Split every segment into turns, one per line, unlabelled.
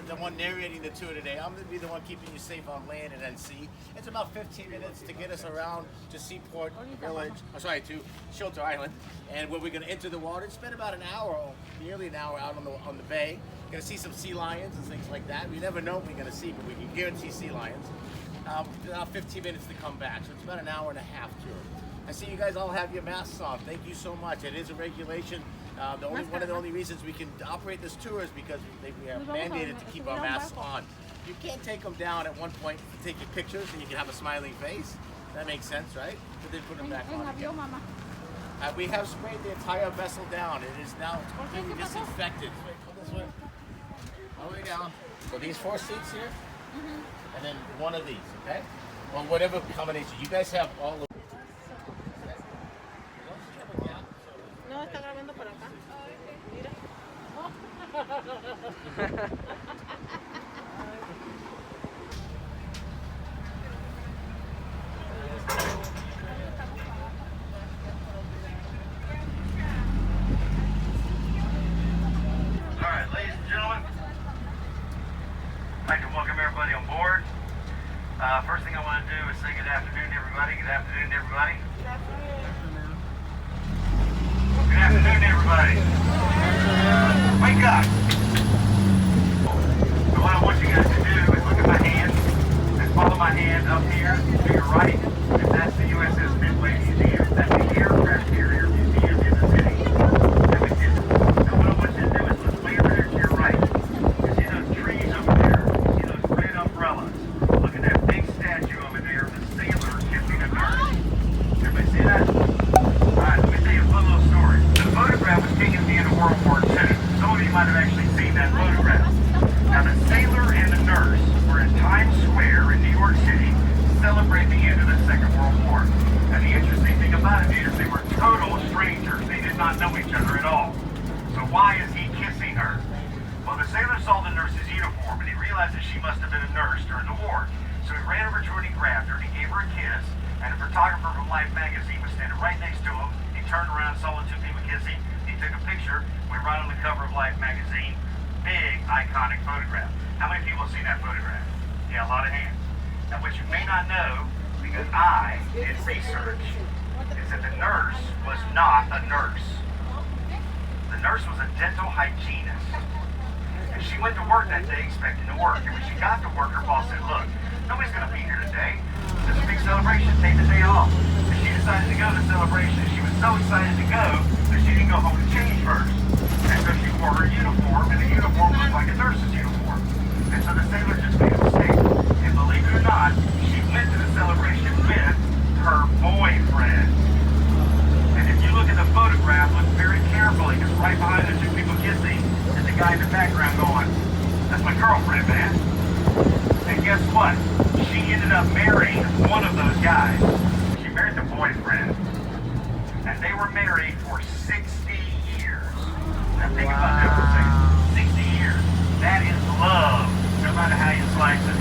the one narrating the tour today. I'm going to be the one keeping you safe on land and at sea. It's about 15 minutes to get us around to Seaport Village, to Shelter Island, and where we're going to enter the water and spend about an hour, nearly an hour out on the bay. Going to see some sea lions and things like that. We never know what we're going to see, but we can guarantee sea lions. About 15 minutes to come back, so it's about an hour and a half tour. I see you guys all have your masks on. Thank you so much. It is a regulation. One of the only reasons we can operate this tour is because we are mandated to keep our masks on. You can't take them down at one point to take your pictures and you can have a smiling face. That makes sense, right? But then put them back on again. We have sprayed the entire vessel down. It is now completely disinfected. Wait, come this way. All the way down. So these 4 seats here, and then one of these, okay? Or whatever combination. You guys have all of.
No, está grabando por acá. Mira.
All right, ladies and gentlemen, I'd like to welcome everybody on board. First thing I want to do is say good afternoon to everybody. Good afternoon, everybody. Good afternoon, everybody. Wake up. So what I want you guys to do is look at my hand and follow my hand up here to your right. And that's the USS Midway Museum. That's the aircraft carrier museum in the city. And what I want you to do is look way over there to your right. You see those trees over there? You see those red umbrellas? Look at that big statue over there of the sailor kissing a nurse. Everybody see that? Alright, let me tell you a fun little story. The photograph was taken at the end of World War II. Some of you might have actually seen that photograph. Now the sailor and the nurse were in Times Square in New York City celebrating the end of the Second World War. And the interesting thing about it is they were total strangers. They did not know each other at all. So why is he kissing her? Well, the sailor saw the nurse's uniform and he realized that she must have been a nurse during the war. So he ran over to her and he grabbed her and he gave her a kiss. And a photographer from Life magazine was standing right next to him. He turned around, saw the two people kissing. He took a picture. Went right on the cover of Life magazine. Big, iconic photograph. How many people have seen that photograph? Yeah, a lot of hands. Now, what you may not know, because I did research, is that the nurse was not a nurse. The nurse was a dental hygienist. And she went to work that day expecting to work. And when she got to work, her boss said, look, nobody's going to be here today. There's a big celebration. Take the day off. And she decided to go to the celebration. She was so excited to go that she didn't go home to change first. And so she wore her uniform, and the uniform looked like a nurse's uniform. And so the sailor just made a mistake. And believe it or not, she went to the celebration with her boyfriend. And if you look at the photograph, look very carefully, because right behind the two people kissing is the guy in the background going, that's my girlfriend, man. And guess what? She ended up marrying one of those guys. She married the boyfriend. And they were married for 60 years. Now think about that for a second. 60 years. That is love, no matter how you slice it.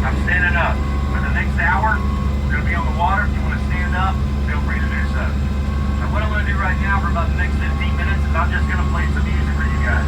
I'm standing up. For the next hour, we're going to be on the water. If you want to stand up, feel free to do so. Now what I'm going to do right now for about the next 15 minutes is I'm just going to play some music for you guys.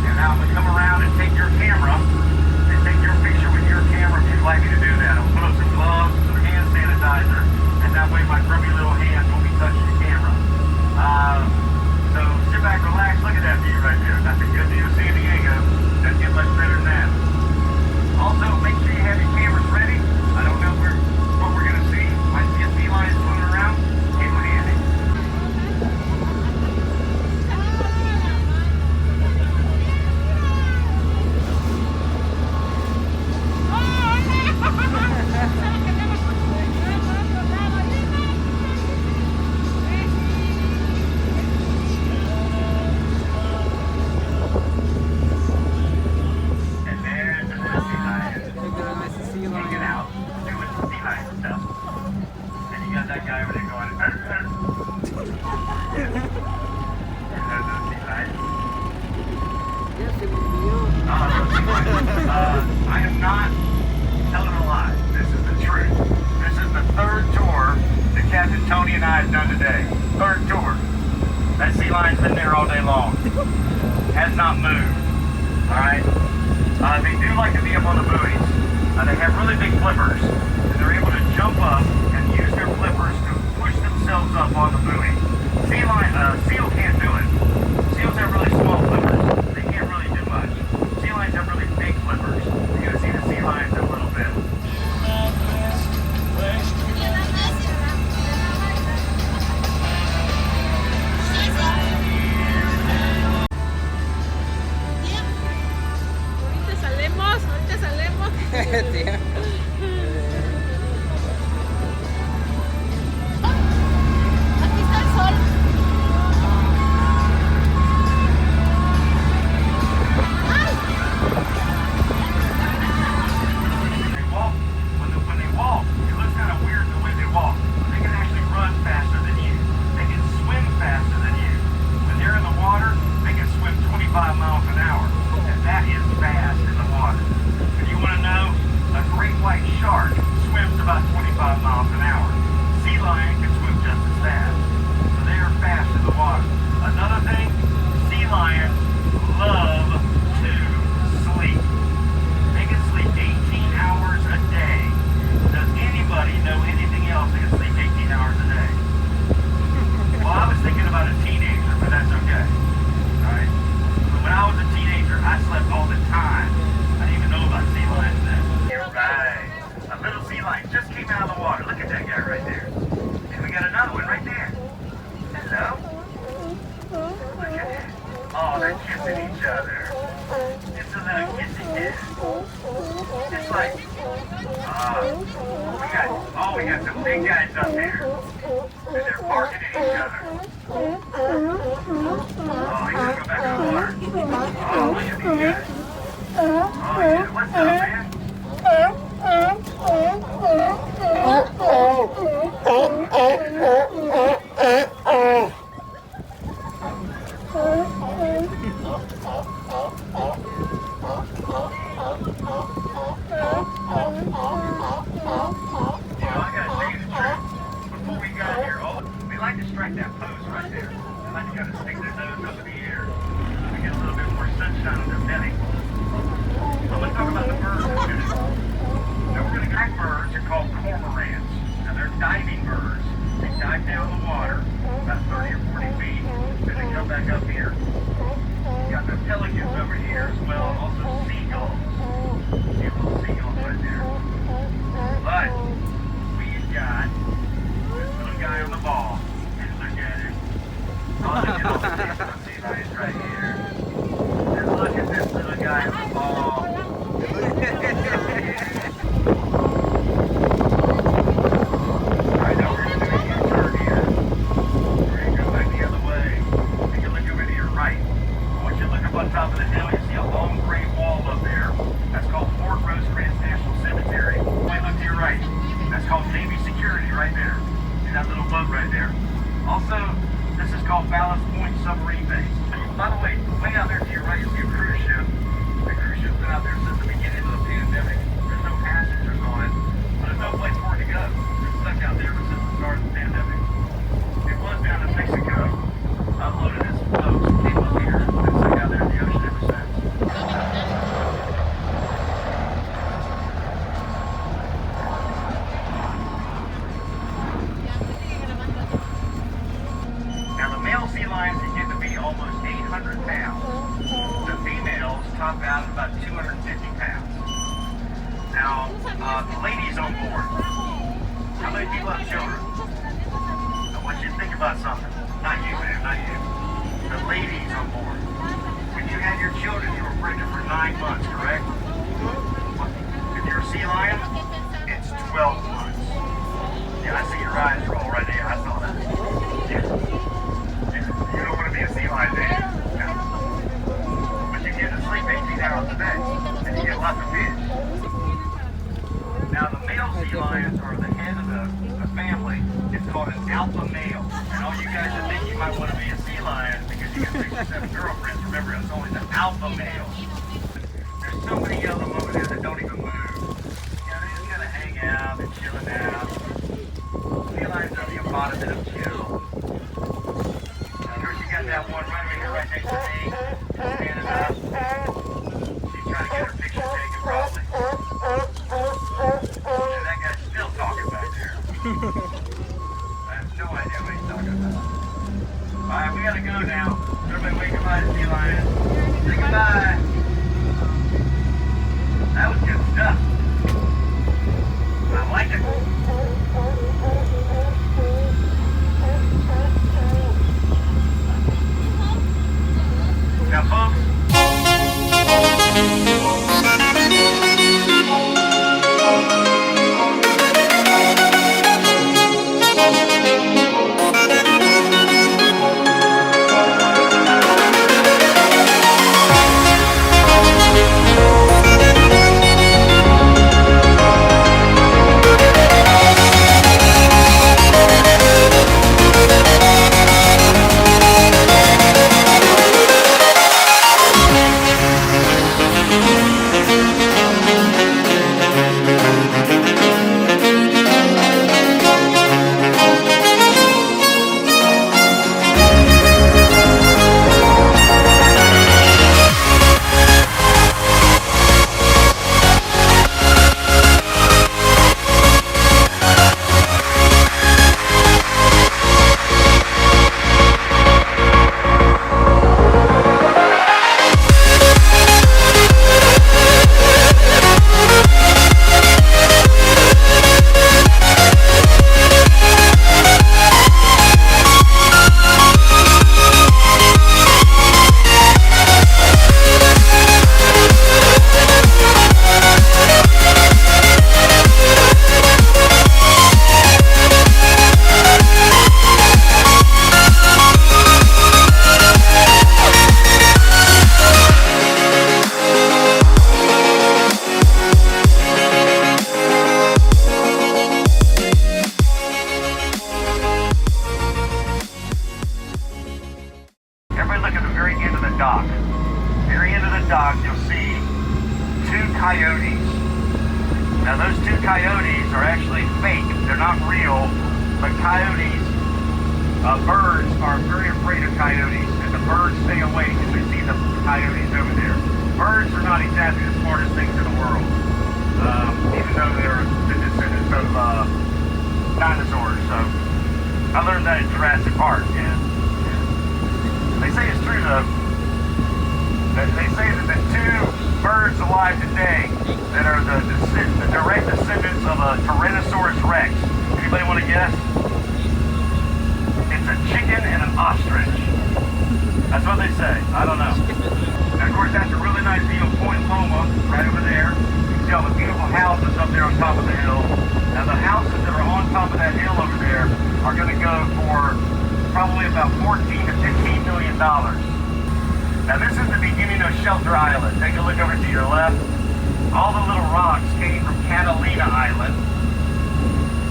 And now I'm going to come around and take your camera and take your picture with your camera if you'd like me to do that. I'll put on some gloves, some hand sanitizer, and that way my grubby little hands won't be touching the camera. So sit back, relax, look at that view right there. That's a good view of San Diego. Doesn't get much better than that. Also, make sure you have your cameras ready. I don't know what we're going to see. Might see a sea lion swimming around. Get one handy. I am not telling a lie. This is the truth. This is the third tour that Captain Tony and I have done today. Third tour. That sea lion's been there all day long. Has not moved. Alright? They do like to be up on the buoys. They have really big flippers. And they're able to jump up and use their flippers to push themselves up on the buoy. Seal can't do it. Seals have really small flippers. They can't really do much. Sea lions have really big flippers. You're going to see the sea lions in a little bit.
Ahorita salemos. Aquí está el sol.
When they walk, it looks kind of weird the way they walk. They can actually run faster than you. They can swim faster than you. When they're in the water, they can swim 25 miles an hour. And that is fast in the water. If you want to know, a great white shark swims about 25 miles an hour. Sea lion can swim just as fast. So they are fast in the water. Another thing, sea lions love to sleep. They can sleep 18 hours a day. Does anybody know anything else that can sleep 18 hours a day? Well, I was thinking about a teenager, but that's okay. Alright? But when I was a teenager, I slept all the time. I didn't even know about sea lions then. Right. A little sea lion just came out of the water. Look at that guy right there. And we got another one right there. Hello? Look at that. Oh, they're kissing each other. It's a little kissy kiss. It's like, we got some big guys up there. And they're barking at each other. Oh, he's gonna go back in the water. Oh, look at these guys. Oh, yeah. What's up, man? Before we got here, we like to strike that pose right there. They like to kind of stick their nose up in the air. We get a little bit more sunshine on their belly. So let's talk about the birds. ladies on board. How many people have children? I want you to think about something. Not you, man, not you. The ladies on board. When you had your children, you were pregnant for 9 months, correct? If you're a sea lion, it's 12 months. Yeah, I see your eyes roll right there. I saw that. Yeah. You don't want to be a sea lion, do you? No. But you get to sleep 18 hours a day, and you get lots of fish. Now, the male sea lions are the head of the family. It's called an alpha male. And all you guys that think you might want to be a sea lion because you got 6 or 7 girlfriends, remember, it's only the alpha male. There's so many of them over there that don't even move. You know, they just kind of hang out, they're chilling out. Sea lions are the embodiment of chill. Now, of course, you got that one right over here, right next to me, standing up. She's trying to get her picture taken, probably. And that guy's still talking back there. I have no idea what he's talking about. Alright, we gotta go now. Everybody wave goodbye to sea lions. Say goodbye. That was good stuff. I like it. Now, folks. Coyotes. Now those 2 coyotes are actually fake. They're not real, but coyotes, birds are very afraid of coyotes, and the birds stay away because they see the coyotes over there. Birds are not exactly the smartest things in the world, even though they're the descendants of dinosaurs. So I learned that in Jurassic Park, and they say it's true though. They say that the 2 birds alive today that are the direct descendants of a Tyrannosaurus Rex. Anybody want to guess? It's a chicken and an ostrich. That's what they say. I don't know. And of course, that's a really nice view of Point Loma right over there. You can see all the beautiful houses up there on top of the hill. Now, the houses that are on top of that hill over there are going to go for probably about $14 to $15 million. Now this is the beginning of Shelter Island. Take a look over to your left. All the little rocks came from Catalina Island.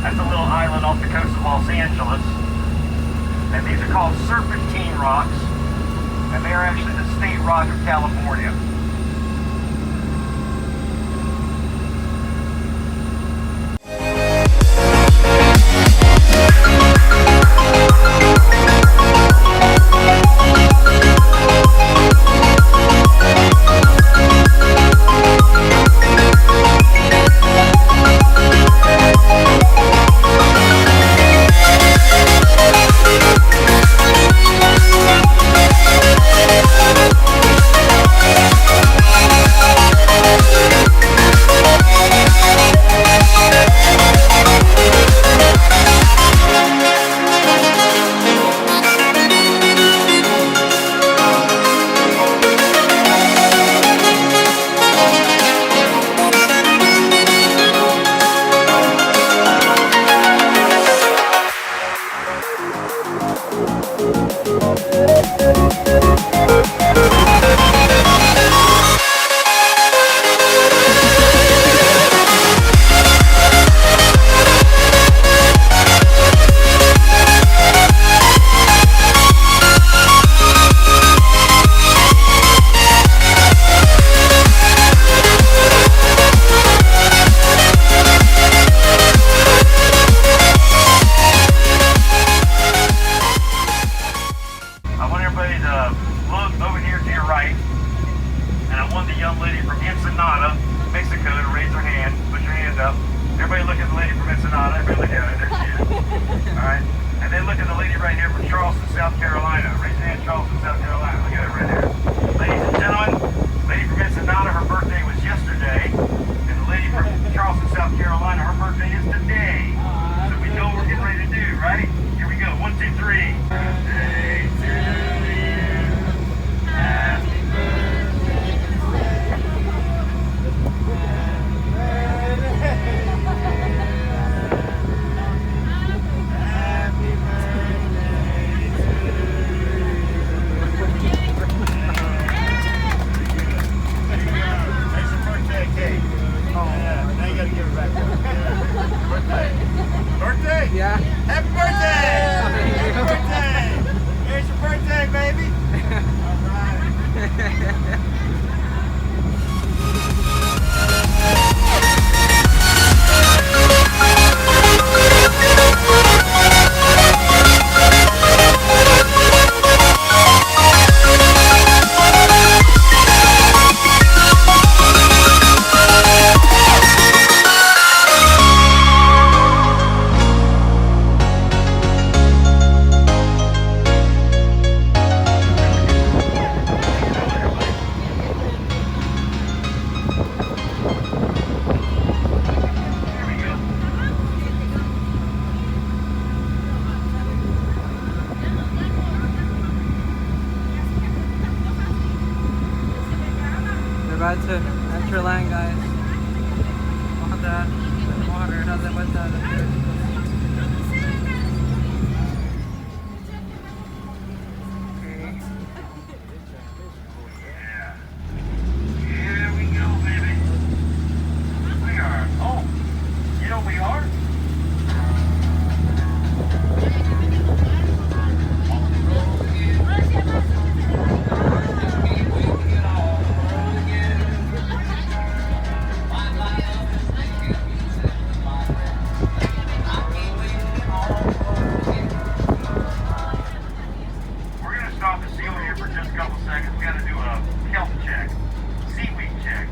That's a little island off the coast of Los Angeles. And these are called Serpentine Rocks. And they are actually the state rock of California. look at the lady from Ensenada. Really good. There she is. All right. And then look at the lady right here from Charleston, South Carolina. Raise your hand, Charleston, South Carolina. Look at her right there. Ladies and gentlemen, lady from Ensenada, her birthday was yesterday. And the lady from Charleston, South Carolina, her birthday is today. So we know what we're getting ready to do, right? Here we go. 1, 2, 3. Birthday to you. Happy birthday?
Yeah.
Happy birthday! Happy birthday! Here's your birthday, baby!
We're about to enter land, guys. Water. How's it with that? Okay.
Yeah. Here we go, baby. We are. Oh, you know what we are? We're going to stop the seal here for just a couple seconds. We got to do a kelp check, seaweed check.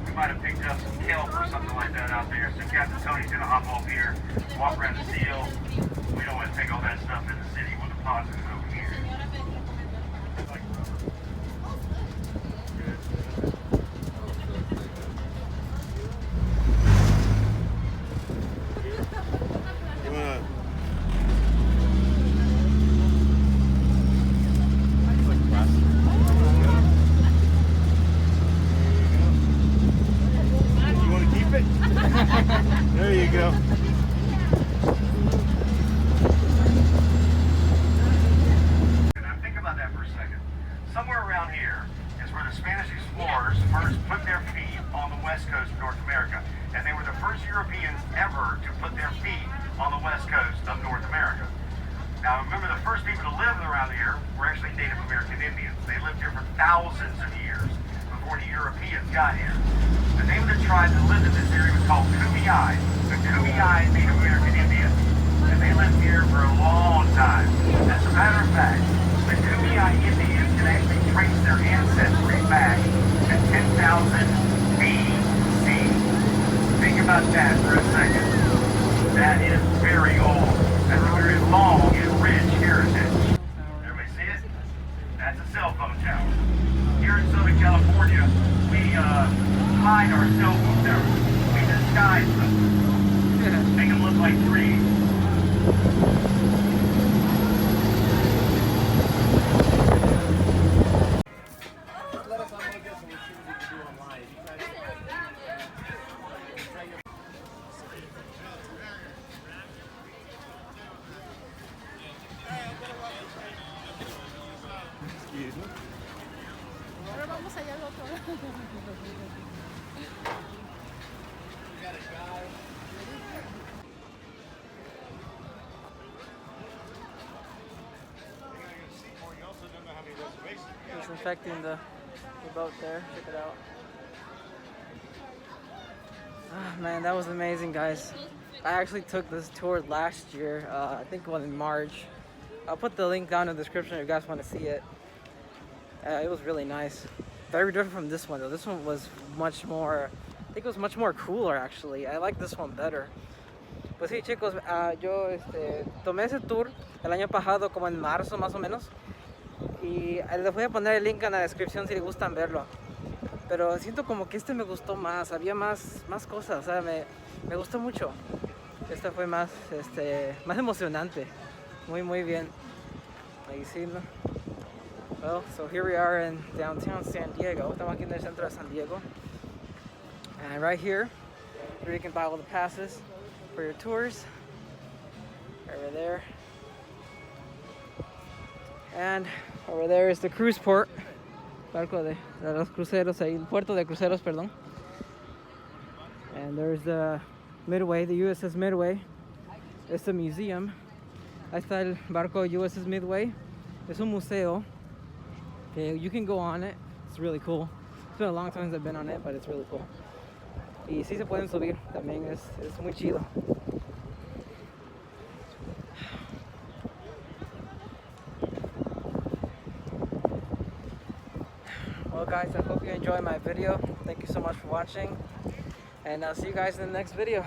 We might have picked up some kelp or something like that out there. So Captain Tony's going to hop off here, walk around the seal. We don't want to take all that stuff in the city. We'll deposit it over here.
You want to keep it? There you go.
Now think about that for a second. Somewhere around here is where the Spanish explorers first put their feet on the west coast of North America. And they were the first Europeans ever to put their feet on the west coast of North America. Now remember, the first people to live around here were actually Native American Indians. They lived here for thousands of years before the Europeans got here. The name of the tribe that lived in this area was called Kumeyaay, the Kumeyaay Native American Indians. And they lived here for a long time. As a matter of fact, the Kumeyaay Indians can actually trace their ancestry back to 10,000 BC. Think about that for a second. That is very old. That's a very long and rich heritage. Everybody see it? That's a cell phone tower. Here in Southern California, we hide our cell phone towers. We disguise them. Make them look like trees.
Let us know this and we'll see what we can do online. You guys- Excuse me.
Ahora vamos allá al otro lado.
Disinfecting the boat there. Check it out. Oh, man, that was amazing, guys. I actually took this tour last year. I think it was in March. I'll put the link down in the description if you guys want to see it. It was really nice. Very different from this one though. This one was much more think it was much more cooler actually. I like this one better. Pues sí, chicos, yo tomé ese tour el año pasado como en marzo más o menos. Y les voy a poner el link en la descripción si les gustan verlo. Pero siento como que me gustó más, había más cosas, o sea, me gustó mucho. Este fue más emocionante, muy bien. Ahí sí, ¿no? Well, so here we are in downtown San Diego. Estamos aquí en el centro de San Diego. And right here you can buy all the passes for your tours. Over there. And over there is the cruise port. Barco de los cruceros, ahí, el puerto de cruceros, perdón. And there's the Midway, the USS Midway. It's a museum. Ahí está el barco USS Midway. Es un museo. You can go on it. It's really cool. It's been a long time since I've been on it, but it's really cool. Y sí se pueden subir también, es muy chido. Well guys, I hope you enjoyed my video. Thank you so much for watching. And I'll see you guys in the next video.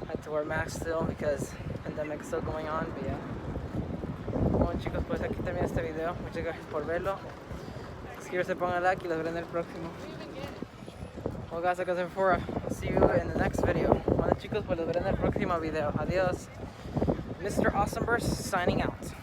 I have to wear masks still because the pandemic is still going on, but yeah. Bueno chicos, pues aquí termina este video. Muchas gracias por verlo. Si quieren se pongan like y los veré en el próximo. Well guys, like I said before, I'll see you in the next video. Bueno chicos, pues los veré en el próximo video. Adiós. Mr. Awesomeburst signing out.